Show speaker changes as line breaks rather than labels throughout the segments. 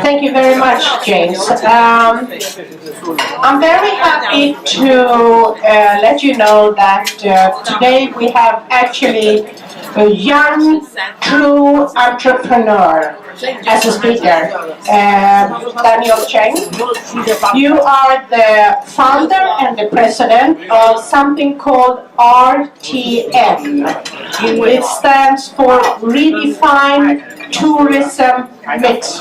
Thank you very much, James. I'm very happy to let you know that today we have actually a young, true entrepreneur as a speaker, Daniel Cheng. You are the founder and the president of something called RTM. It stands for Redefined Tourism Mix.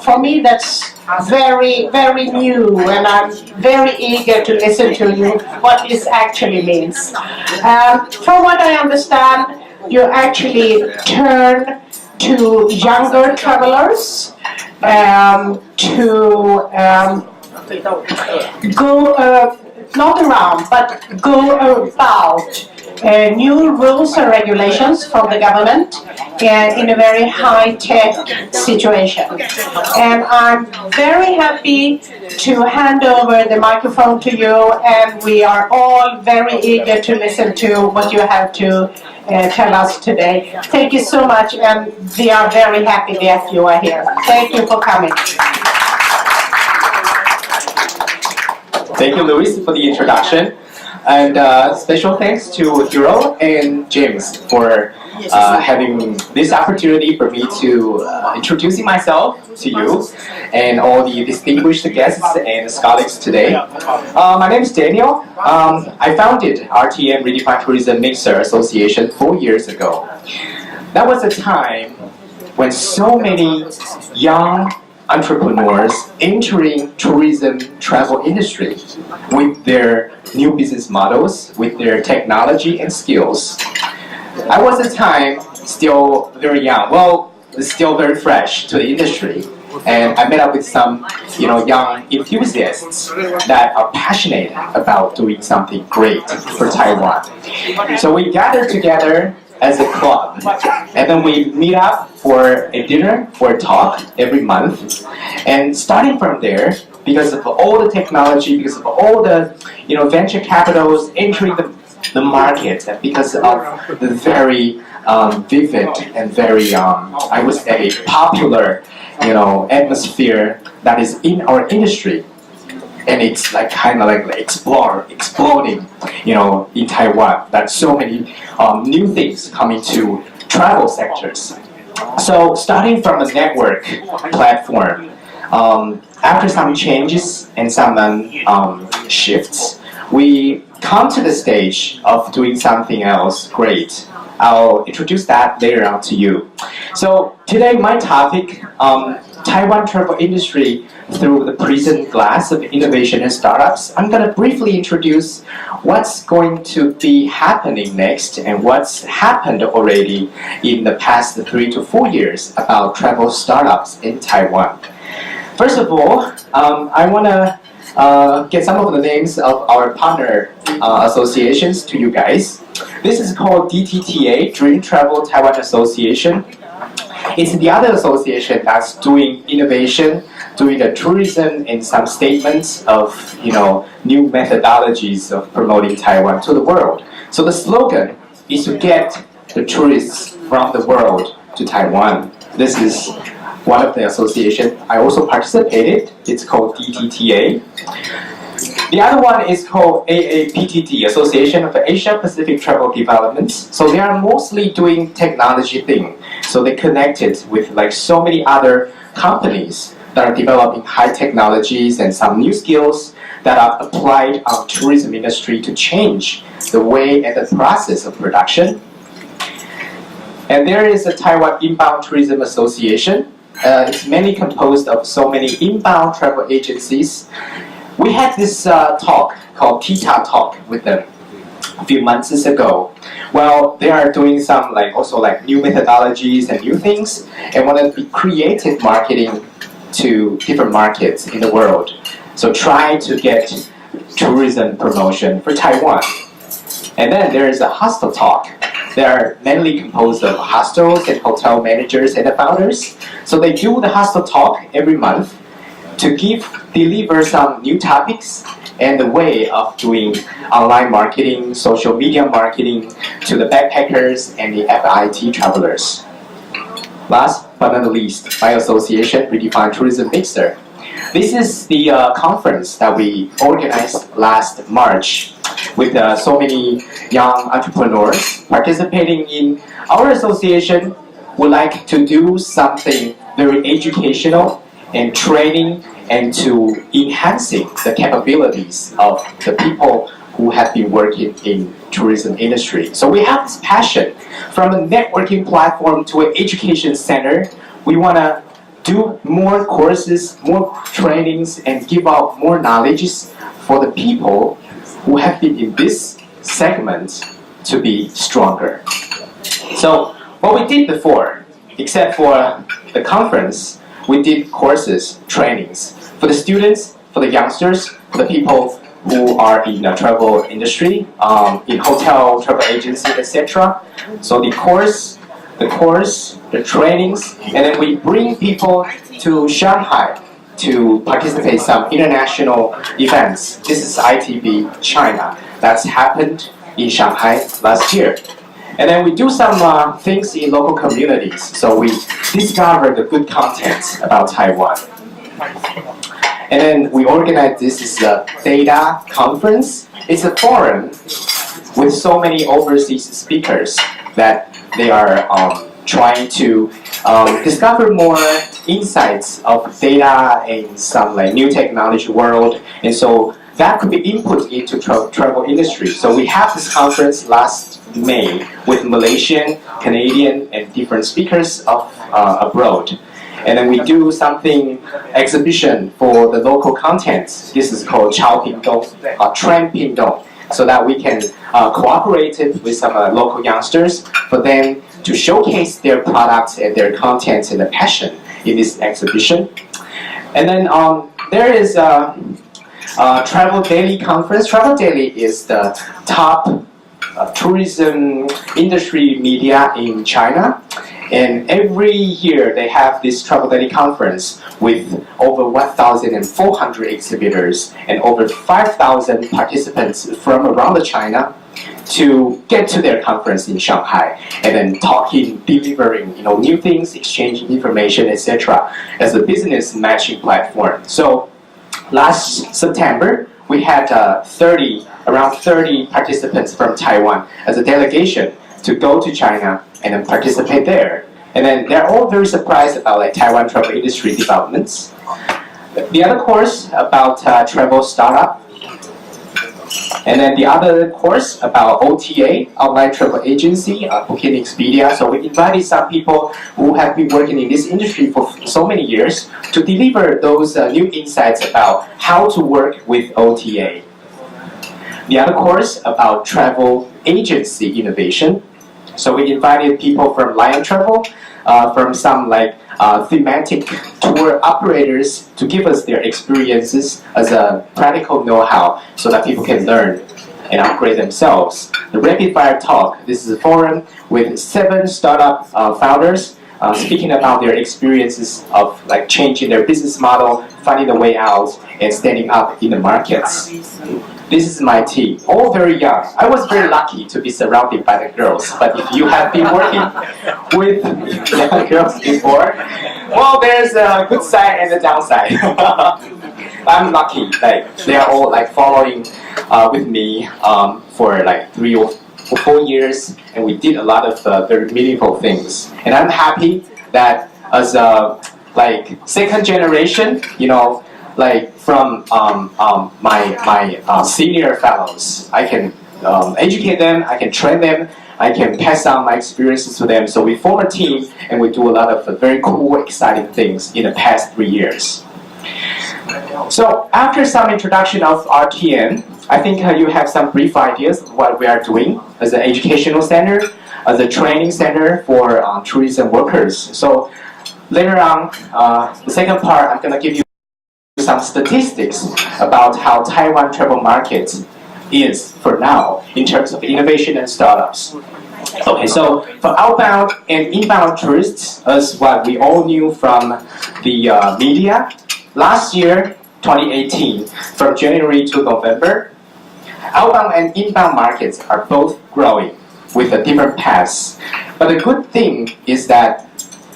For me, that's very, very new, and I'm very eager to listen to you what this actually means. From what I understand, you actually turn to younger travelers to go not around, but go about new rules and regulations from the government in a very high-tech situation. And I'm very happy to hand over the microphone to you, and we are all very eager to listen to what you have to tell us today. Thank you so much, and we are very happy that you are here. Thank you for coming.
Thank you, Louis, for the introduction. And special thanks to Hiro and James for having this opportunity for me to introducing myself to you and all the distinguished guests and scholars today. My name is Daniel. I founded RTM Redefined Tourism Mixer Association 4 years ago. That was a time when so many young entrepreneurs entering tourism travel industry with their new business models, with their technology and skills. I was at the time still very young, well, still very fresh to the industry, and I met up with some young enthusiasts that are passionate about doing something great for Taiwan. So we gathered together as a club, and then we meet up for a dinner, for a talk every month. And starting from there, because of all the technology, because of all the venture capitals entering the market, and because of the very vivid and very I would say popular atmosphere that is in our industry. And it's like kind of like exploding, in Taiwan. That so many new things coming to travel sectors. So starting from a network platform, after some changes and some shifts, we come to the stage of doing something else great. I'll introduce that later on to you. So today my topic, Taiwan travel industry through the prism glass of innovation and startups. I'm going to briefly introduce what's going to be happening next and what's happened already in the past 3 to 4 years about travel startups in Taiwan. First of all, I want to get some of the names of our partner associations to you guys. This is called DTTA, Dream Travel Taiwan Association. It's the other association that's doing innovation, doing the tourism, and some statements of new methodologies of promoting Taiwan to the world. So the slogan is to get the tourists from the world to Taiwan. This is one of the associations I also participated. It's called DTTA. The other one is called AAPTT, Association of Asia Pacific Travel Developments. So they are mostly doing technology thing. So they connected with like so many other companies that are developing high technologies and some new skills that are applied on tourism industry to change the way and the process of production. And there is a Taiwan Inbound Tourism Association. It's mainly composed of so many inbound travel agencies. We had this talk called Kita Talk with them a few months ago. Well, they are doing some also new methodologies and new things, and want to be creative marketing to different markets in the world. So try to get tourism promotion for Taiwan. And then there is a hostel talk. They are mainly composed of hostels and hotel managers and the founders. So they do the hostel talk every month to deliver some new topics and the way of doing online marketing, social media marketing to the backpackers and the FIT travelers. last but not least, my association, Redefine Tourism Mixer. This is the conference that we organized last March with so many young entrepreneurs participating in our association. Would like to do something very educational and training and to enhancing the capabilities of the people who have been working in tourism industry. So we have this passion from a networking platform to an education center. We want to do more courses, more trainings, and give out more knowledge for the people who have been in this segment to be stronger. So what we did before, except for the conference, we did courses, trainings for the students, for the youngsters, for the people who are in the travel industry, in hotel, travel agency, etc. So the course, the trainings, and then we bring people to Shanghai to participate in some international events. This is ITB China. That's happened in Shanghai last year. And then we do some things in local communities. So we discover the good content about Taiwan. And then we organize this is a data conference. It's a forum with so many overseas speakers that they are trying to discover more insights of data in some like new technology world. And so that could be input into travel industry. So we have this conference last May with Malaysian, Canadian, and different speakers of abroad. And then we do something exhibition for the local content. This is called Chao Pingdong, Trend Pingdong, so that we can cooperate with some local youngsters for them to showcase their products and their content and the passion in this exhibition. And then there is a Travel Daily conference. Travel Daily is the top tourism industry media in China. And every year they have this Travel Daily conference with over 1,400 exhibitors and over 5,000 participants from around China to get to their conference in Shanghai and then talking, delivering new things, exchanging information, etc. as a business matching platform. So last September we had around 30 participants from Taiwan as a delegation to go to China and then participate there. And then they're all very surprised about like Taiwan travel industry developments. The other course about travel startup. And then the other course about OTA, online travel agency, Booking Expedia. So we invited some people who have been working in this industry for so many years to deliver those new insights about how to work with OTA. The other course about travel agency innovation. So we invited people from Lion Travel, from some like thematic tour operators to give us their experiences as a practical know-how so that people can learn and upgrade themselves. The Rapid Fire Talk, this is a forum with 7 startup founders speaking about their experiences of like changing their business model, finding a way out, and standing up in the markets. This is my team, all very young. I was very lucky to be surrounded by the girls, but if you have been working with young girls before, well, there's a good side and a downside. I'm lucky, like they are all like following with me for like 3 or 4 years, and we did a lot of very meaningful things. And I'm happy that as a like second generation, like from my senior fellows, I can educate them, I can train them, I can pass on my experiences to them. So we form a team and we do a lot of very cool, exciting things in the past 3 years. So after some introduction of RTM, I think you have some brief ideas of what we are doing as an educational center, as a training center for tourism workers. So later on, the second part, I'm going to give you some statistics about how Taiwan travel market is for now in terms of innovation and startups. Okay, so for outbound and inbound tourists, as what we all knew from the media, last year, 2018, from January to November, outbound and inbound markets are both growing with a different paths. But the good thing is that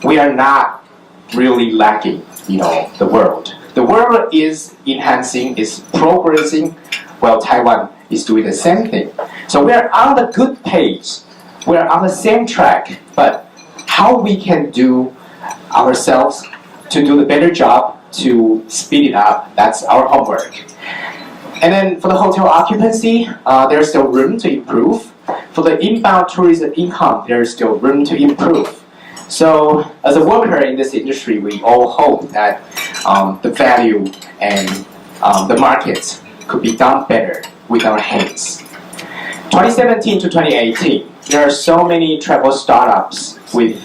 we are not really lacking, the world. The world is enhancing, is progressing, while Taiwan is doing the same thing. So we are on the good page. We are on the same track. But how we can do ourselves to do the better job to speed it up, that's our homework. And then for the hotel occupancy, there's still room to improve. For the inbound tourism income, there's still room to improve. So as a worker in this industry, we all hope that the value and the markets could be done better with our hands. 2017 to 2018, there are so many travel startups with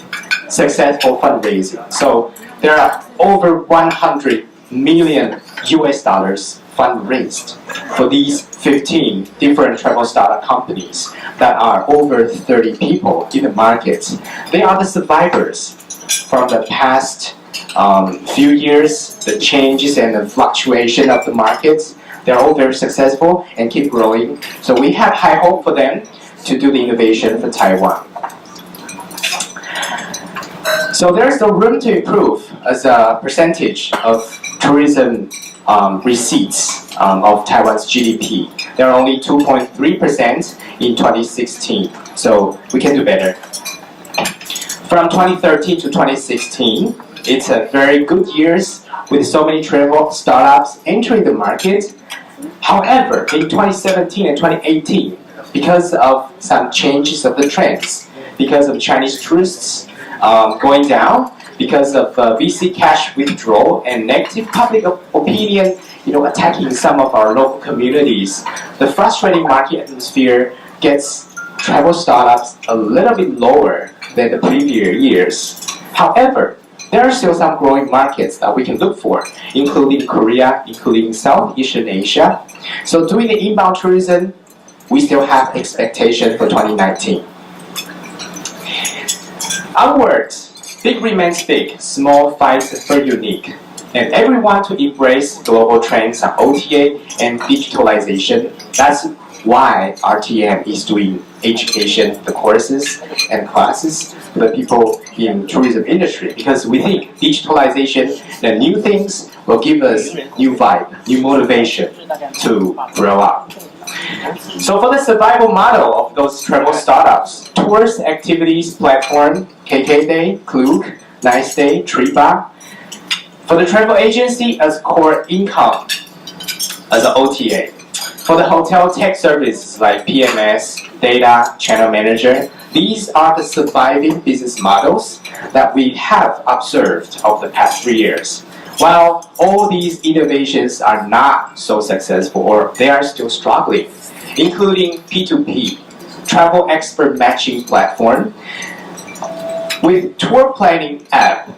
successful fundraising. So there are over 100 million US dollars fundraised for these 15 different travel startup companies that are over 30 people in the market. They are the survivors from the past few years, the changes and the fluctuation of the markets. They're all very successful and keep growing. So we have high hope for them to do the innovation for Taiwan. So there's still room to improve as a percentage of tourism receipts of Taiwan's GDP. They are only 2.3% in 2016, so we can do better. From 2013 to 2016, it's a very good years with so many travel startups entering the market. However, in 2017 and 2018, because of some changes of the trends, because of Chinese tourists going down, because of VC cash withdrawal and negative public opinion, attacking some of our local communities, the frustrating market atmosphere gets travel startups a little bit lower than the previous years. However, there are still some growing markets that we can look for, including Korea, including Southeast Asia. So doing the inbound tourism, we still have expectation for 2019. Onwards. Big remains big, small fights for unique. And everyone to embrace global trends on OTA and digitalization. That's why RTM is doing education, the courses and classes for the people in tourism industry. Because we think digitalization, the new things will give us new vibe, new motivation to grow up. So for the survival model of those travel startups, tours, activities, platform, KK Day, Klook, Nice Day, Triba. For the travel agency as core income, as an OTA. For the hotel tech services like PMS, data, channel manager, these are the surviving business models that we have observed over the past 3 years. While all these innovations are not so successful or they are still struggling, including P2P, travel expert matching platform, with tour planning app.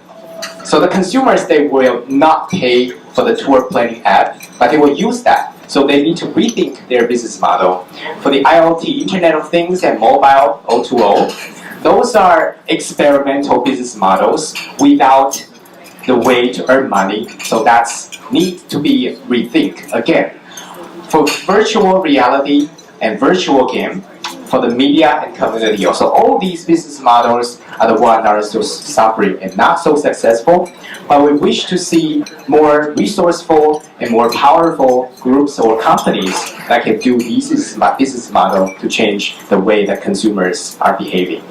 So the consumers, they will not pay for the tour planning app, but they will use that. So they need to rethink their business model. For the IoT, Internet of Things, and mobile O2O, those are experimental business models without the way to earn money. So that's need to be rethink again. For virtual reality and virtual game, for the media and community also, all these business models are the ones that are still suffering and not so successful. But we wish to see more resourceful and more powerful groups or companies that can do this business model to change the way that consumers are behaving.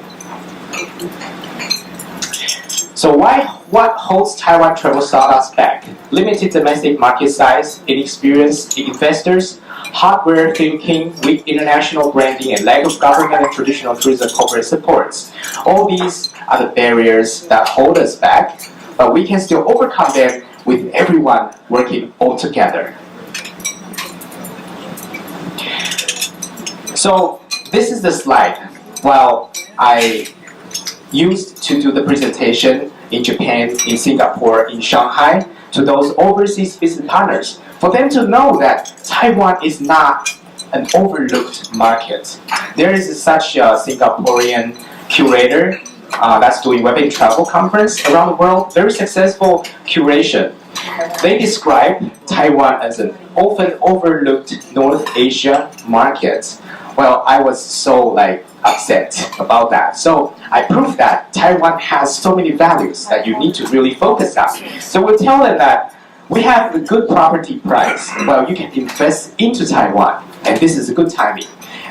So what holds Taiwan travel startups back? Limited domestic market size, inexperienced investors, hardware thinking, weak international branding, and lack of government and traditional tourism corporate supports. All these are the barriers that hold us back, but we can still overcome them with everyone working all together. So this is the slide. While I used to do the presentation in Japan, in Singapore, in Shanghai, to those overseas business partners, for them to know that Taiwan is not an overlooked market. There is such a Singaporean curator that's doing web and travel conference around the world, very successful curation. They describe Taiwan as an often overlooked North Asia market, Well, I was so upset about that. So I proved that Taiwan has so many values that you need to really focus on. So we tell them that we have a good property price. Well, you can invest into Taiwan, and this is a good timing.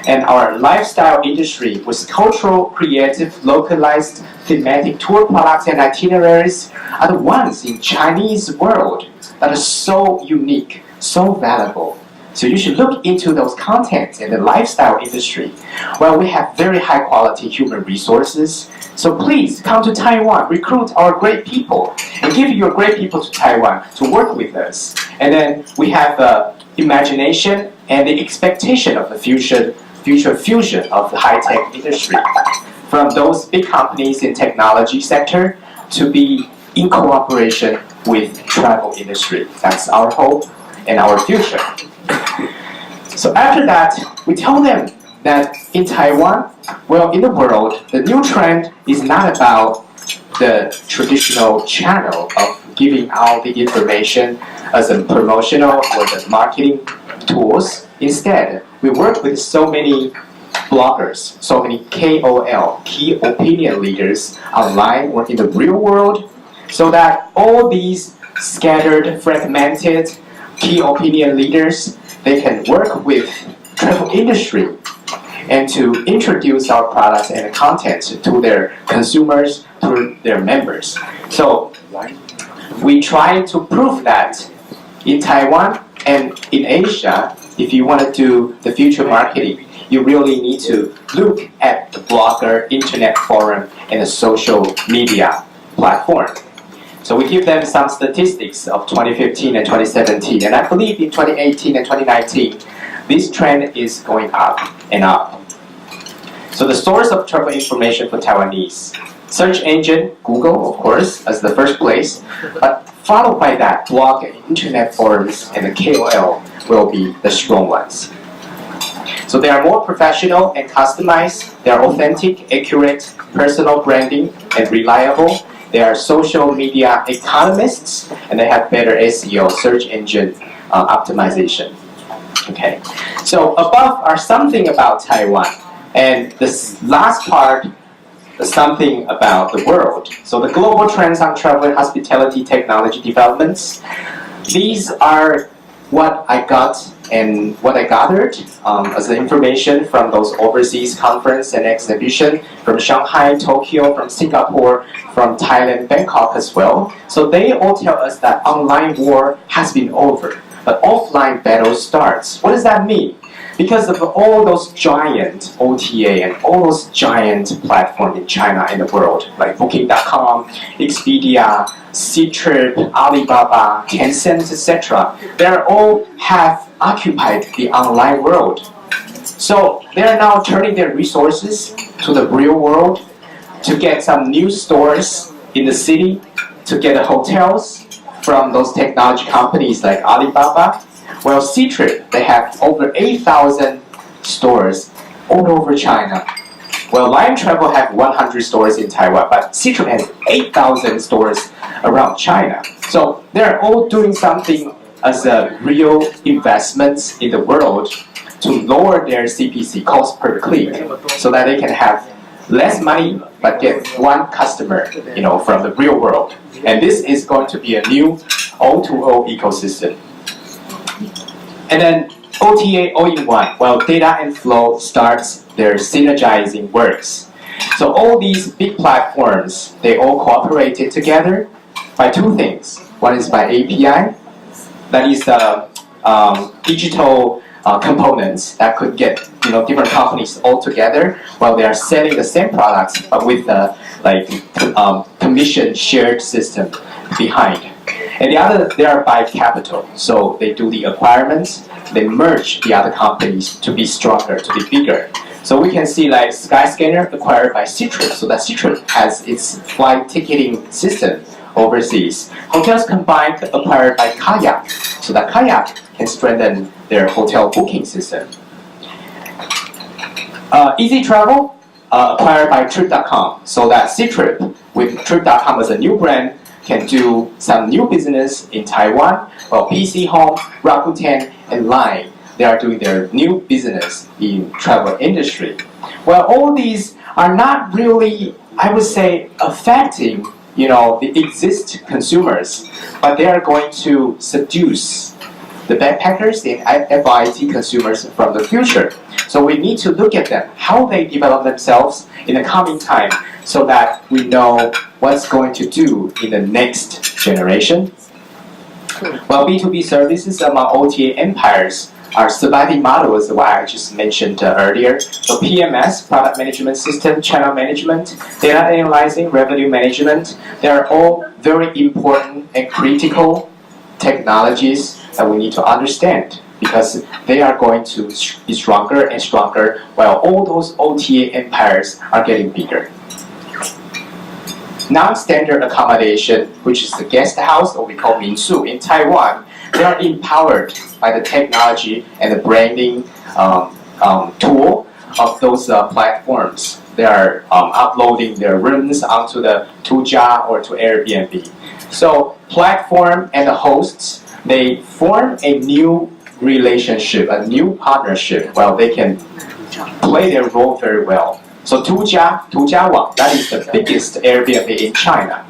And our lifestyle industry with cultural, creative, localized, thematic tour products and itineraries are the ones in Chinese world that are so unique, so valuable. So you should look into those contents in the lifestyle industry. Well, we have very high quality human resources. So please come to Taiwan, recruit our great people, and give your great people to Taiwan to work with us. And then we have imagination and the expectation of the future fusion of the high-tech industry. From those big companies in technology sector to be in cooperation with travel industry. That's our hope and our future. So after that, we tell them that in Taiwan, well, in the world, the new trend is not about the traditional channel of giving out the information as a promotional or the marketing tools. Instead, we work with so many bloggers, so many KOL, key opinion leaders online or in the real world, so that all these scattered, fragmented key opinion leaders, they can work with travel industry and to introduce our products and content to their consumers, to their members. So we try to prove that in Taiwan and in Asia, if you want to do the future marketing, you really need to look at the blogger, internet forum, and the social media platform. So we give them some statistics of 2015 and 2017, and I believe in 2018 and 2019, this trend is going up and up. So the source of travel information for Taiwanese, search engine, Google, of course, as the first place, but followed by that, blog and internet forums and the KOL will be the strong ones. So they are more professional and customized, they are authentic, accurate, personal branding, and reliable. They are social media economists, and they have better SEO, search engine optimization. Okay, so above are something about Taiwan, and this last part is something about the world. So the global trends on travel and hospitality technology developments. These are what I got and what I gathered as the information from those overseas conference and exhibition from Shanghai, Tokyo, from Singapore, from Thailand, Bangkok as well. So they all tell us that online war has been over, but offline battle starts. What does that mean? Because of all those giant OTA and all those giant platforms in China and the world, like Booking.com, Expedia, Ctrip, Alibaba, Tencent, etc., they all have occupied the online world. So they are now turning their resources to the real world to get some new stores in the city, to get the hotels from those technology companies like Alibaba. Well, Ctrip, they have over 8,000 stores all over China. Well, Lion Travel have 100 stores in Taiwan, but Ctrip has 8,000 stores around China. So they're all doing something as a real investments in the world to lower their CPC, cost per click, so that they can have less money but get one customer, from the real world. And this is going to be a new O2O ecosystem. And then OTA all-in-one. Well, data and flow starts their synergizing works. So all these big platforms, they all cooperated together by two things. One is by API, that is the digital components that could get different companies all together while they are selling the same products but with the commission shared system behind. And the other, they are by capital. So they do the acquirements, they merge the other companies to be stronger, to be bigger. So we can see like Skyscanner acquired by Ctrip, so that Ctrip has its flight ticketing system overseas. Hotels Combined acquired by Kayak, so that Kayak can strengthen their hotel booking system. Easy Travel acquired by Trip.com, so that Ctrip with Trip.com as a new brand can do some new business in Taiwan, while PC Home, Rakuten, and Line they are doing their new business in travel industry. Well, all these are not really, I would say, affecting the exist consumers, but they are going to seduce the backpackers and FIT consumers from the future. So we need to look at them, how they develop themselves in the coming time, so that we know what's going to do in the next generation. Well, B2B services among OTA empires are surviving models, what I just mentioned earlier. So PMS, product management system, channel management, data analyzing, revenue management, they are all very important and critical technologies that we need to understand, because they are going to be stronger and stronger while all those OTA empires are getting bigger. Non-standard accommodation, which is the guest house, or we call Minsu in Taiwan, they are empowered by the technology and the branding tool of those platforms. They are uploading their rooms onto the Tuja or to Airbnb. So platform and the hosts, they form a new relationship, a new partnership. Well, they can play their role very well. So Tuja Wang, that is the biggest Airbnb in China.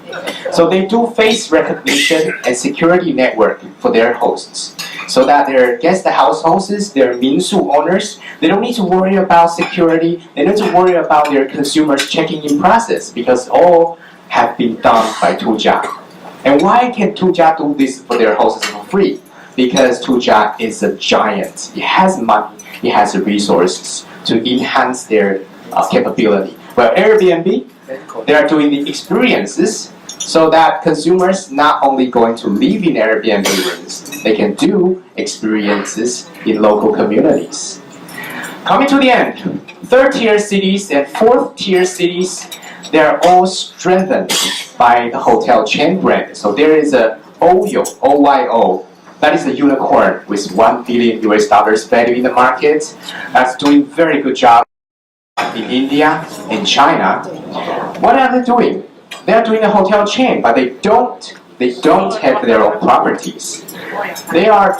So they do face recognition and security network for their hosts, so that their guest house hosts, their Minsu owners, they don't need to worry about security. They don't need to worry about their consumers checking in process, because all have been done by Tuja. And why can Tuja do this for their hosts for free? Because Tuja is a giant. It has money, it has the resources to enhance their capability. Well, Airbnb, they are doing the experiences so that consumers not only going to live in Airbnb rooms, they can do experiences in local communities. Coming to the end, third-tier cities and fourth-tier cities, they are all strengthened by the hotel chain brand. So there is a OYO, OYO, that is a unicorn with $1 billion value in the market. That's doing very good job in India, in China. What are they doing? They are doing a hotel chain, but they don't have their own properties. They are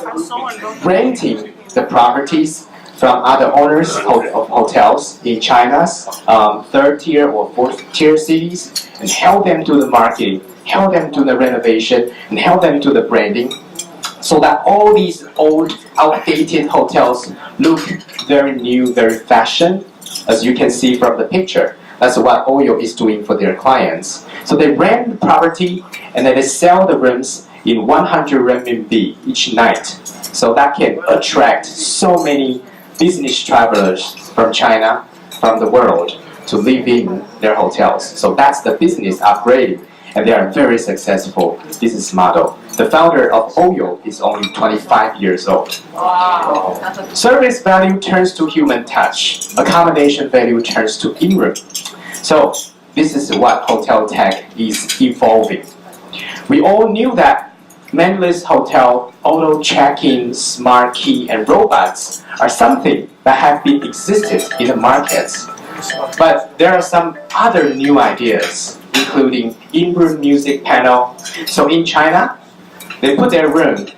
renting the properties from other owners of hotels in China's third-tier or fourth-tier cities, and help them do the marketing, help them do the renovation, and help them do the branding, so that all these old, outdated hotels look very new, very fashion, as you can see from the picture. That's what OYO is doing for their clients. So they rent the property and then they sell the rooms in 100 renminbi each night. So that can attract so many business travelers from China, from the world, to live in their hotels. So that's the business upgrading, and they are very successful business model. The founder of OYO is only 25 years old. Wow. Service value turns to human touch. Accommodation value turns to in-room. So this is what hotel tech is evolving. We all knew that manless hotel, auto check-in, smart key, and robots are something that have been existed in the markets. But there are some other new ideas, including in-room music panel. So in China, they put their room,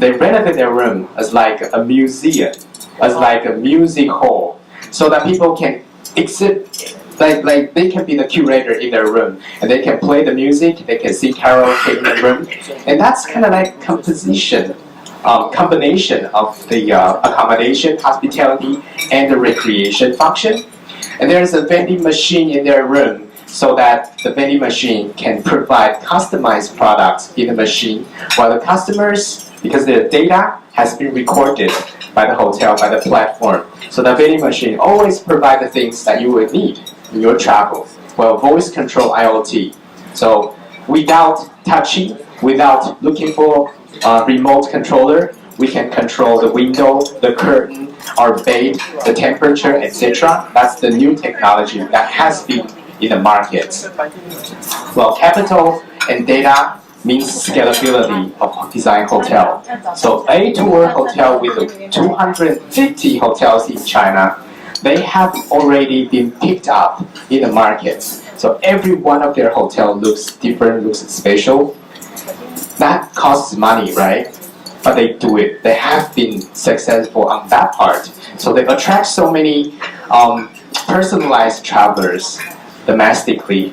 they renovate their room as like a museum, as like a music hall, so that people can exhibit, like they can be the curator in their room, and they can play the music, they can sing karaoke in the room, and that's kind of like combination of the accommodation, hospitality, and the recreation function. And there's a vending machine in their room, so that the vending machine can provide customized products in the machine, while the customers, because their data has been recorded by the hotel, by the platform, so the vending machine always provide the things that you would need in your travel. Well, voice control IoT. So without touching, without looking for a remote controller, we can control the window, the curtain, our bed, the temperature, etc. That's the new technology that has been in the market. Well, capital and data means scalability of design hotel. So a tour hotel with 250 hotels in China, they have already been picked up in the market. So every one of their hotel looks different, looks special. That costs money, right? but they do it. They have been successful on that part. So they attract so many personalized travelers domestically.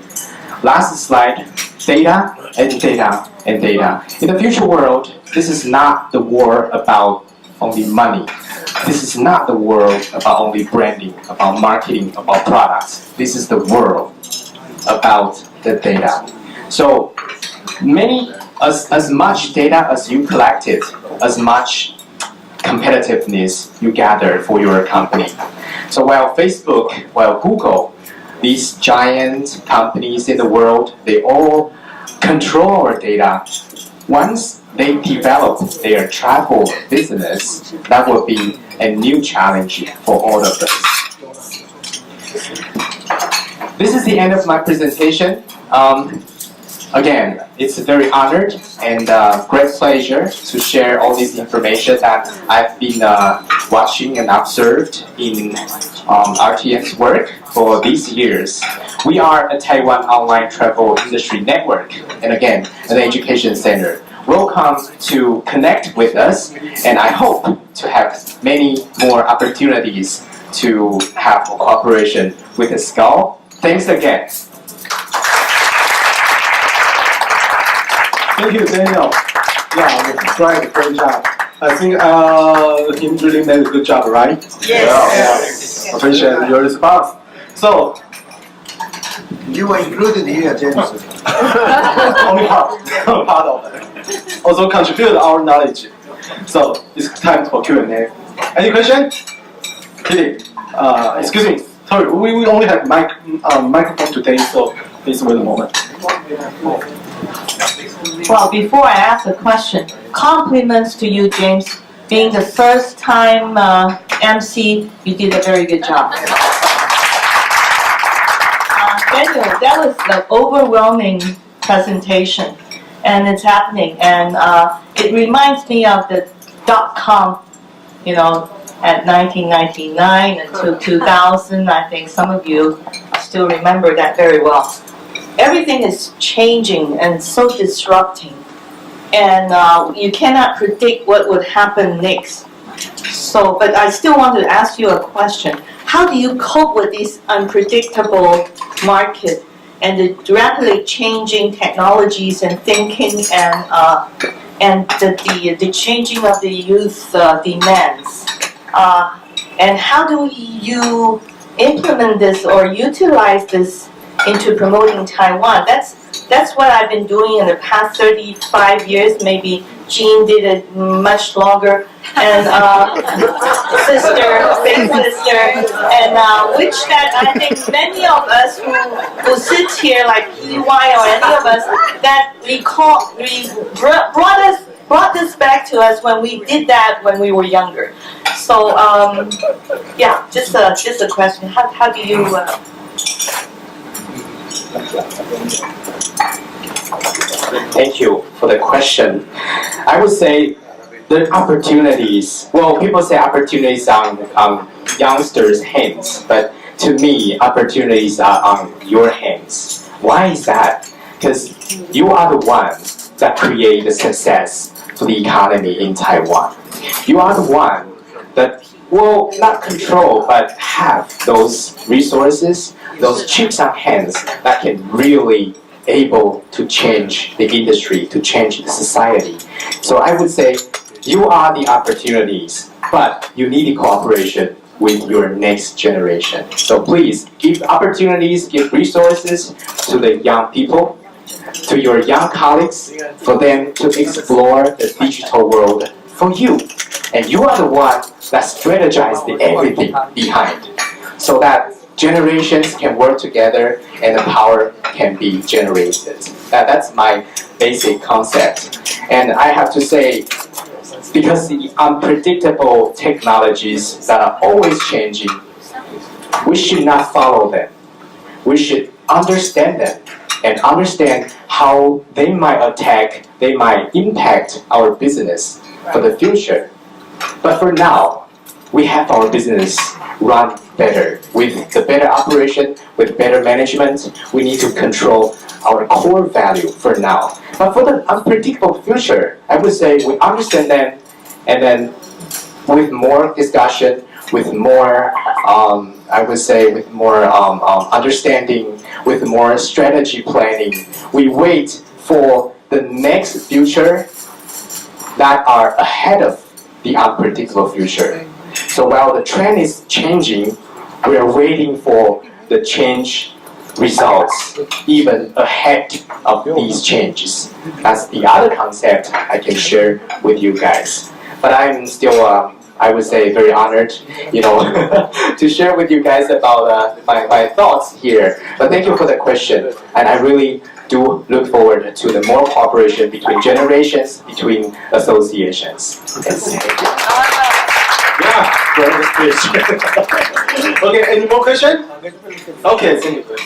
Last slide, data and data and data. In the future world, this is not the war about only money. This is not the world about only branding, about marketing, about products. This is the world about the data. So as much data as you collected, as much competitiveness you gather for your company. So while Facebook, while Google, these giant companies in the world, they all control our data. Once they develop their travel business, that will be a new challenge for all of us. This is the end of my presentation. Again, it's very honored and great pleasure to share all this information that I've been watching and observed in RTN's work for these years. We are a Taiwan online travel industry network, and again, an education center. Welcome to connect with us, and I hope to have many more opportunities to have cooperation with Skal. Thanks again.
Thank you, Daniel. Yeah, that's right, great job. I think he really made a good job, right?
Yes.
Yeah. Appreciate your response. So,
You were included here, James.
only part of it. Also contribute our knowledge. So, it's time for Q&A. Any question? Kitty, excuse me. Sorry, we only have microphone today, so please wait a moment.
Well, before I ask a question, compliments to you, James. Being the first time MC, you did a very good job. Daniel, that was the overwhelming presentation, and it's happening. And it reminds me of the .com, at 1999 until 2000. I think some of you still remember that very well. Everything is changing and so disrupting, and you cannot predict what would happen next. So, but I still want to ask you a question. How do you cope with this unpredictable market and the rapidly changing technologies and thinking and the changing of the youth demands? And how do you implement this or utilize this into promoting Taiwan? That's what I've been doing in the past 35 years. Maybe Jean did it much longer, and big sister, and which that I think many of us who sit here, like EY or any of us, that brought this back to us when we did that when we were younger. So yeah, just a question. How do you?
Thank you for the question. I would say the opportunities, well, people say opportunities on youngsters' hands, but to me, opportunities are on your hands. Why is that? Because you are the one that create the success for the economy in Taiwan. You are the one that will not control, but have those resources, those chips on hands that can really able to change the industry, to change the society. So I would say you are the opportunities, but you need the cooperation with your next generation. So please give opportunities, give resources to the young people, to your young colleagues, for them to explore the digital world for you. And you are the one that strategized everything behind, so that generations can work together and the power can be generated. That's my basic concept. And I have to say, because the unpredictable technologies that are always changing, we should not follow them. We should understand them and understand how they might they might impact our business for the future. But for now, we have our business run better. With the better operation, with better management, we need to control our core value for now. But for the unpredictable future, I would say we understand them, and then with more discussion, with more, I would say, with more understanding, with more strategy planning, we wait for the next future that are ahead of the unpredictable future. So while the trend is changing, we are waiting for the change results even ahead of these changes. That's the other concept I can share with you guys. But I'm still, I would say, very honored, to share with you guys about my thoughts here. But thank you for the question, and I really do look forward to the more cooperation between generations, between associations. Yes.
Yeah, great speech. Okay, any more questions? Okay, thank you.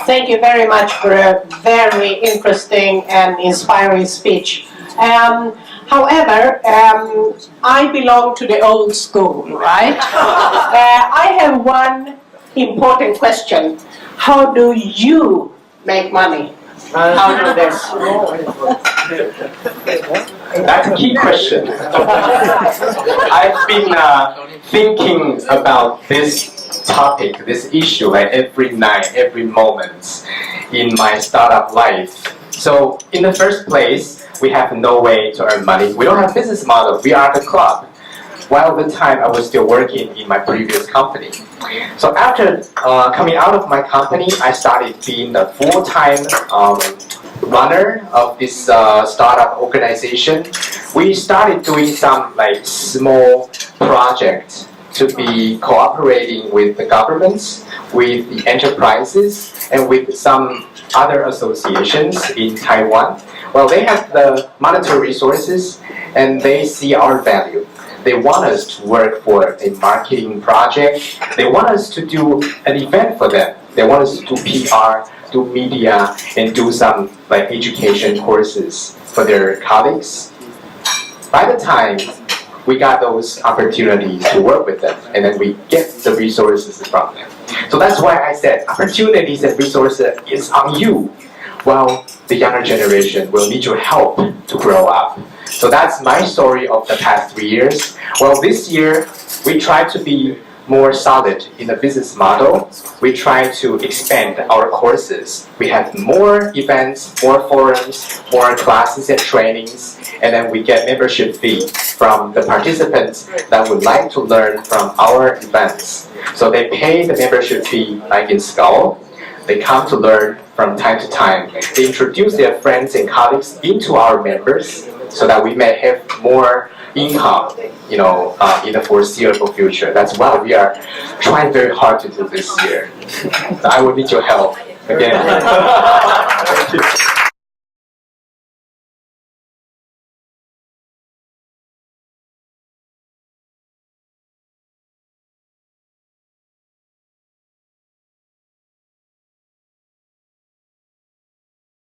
Thank you very much for a very interesting and inspiring speech. However, I belong to the old school, right? I have one important question. How do you make money out of this?
That's a key question. I've been thinking about this topic, this issue, like every night, every moment in my startup life. So in the first place, we have no way to earn money. We don't have business model. We are the club. While the time I was still working in my previous company. So after coming out of my company, I started being a full-time runner of this startup organization. We started doing some small projects to be cooperating with the governments, with the enterprises, and with some other associations in Taiwan. Well, they have the monetary resources and they see our value. They want us to work for a marketing project. They want us to do an event for them. They want us to do PR, do media, and do some education courses for their colleagues. By the time we got those opportunities to work with them, and then we get the resources from them. So that's why I said opportunities and resources is on you, while the younger generation will need your help to grow up. So that's my story of the past 3 years. Well, this year, we try to be more solid in the business model. We try to expand our courses. We have more events, more forums, more classes and trainings, and then we get membership fee from the participants that would like to learn from our events. So they pay the membership fee like in Skal. They come to learn from time to time. They introduce their friends and colleagues into our members so that we may have more income, in the foreseeable future. That's why we are trying very hard to do this year. I will need your help again. Thank you.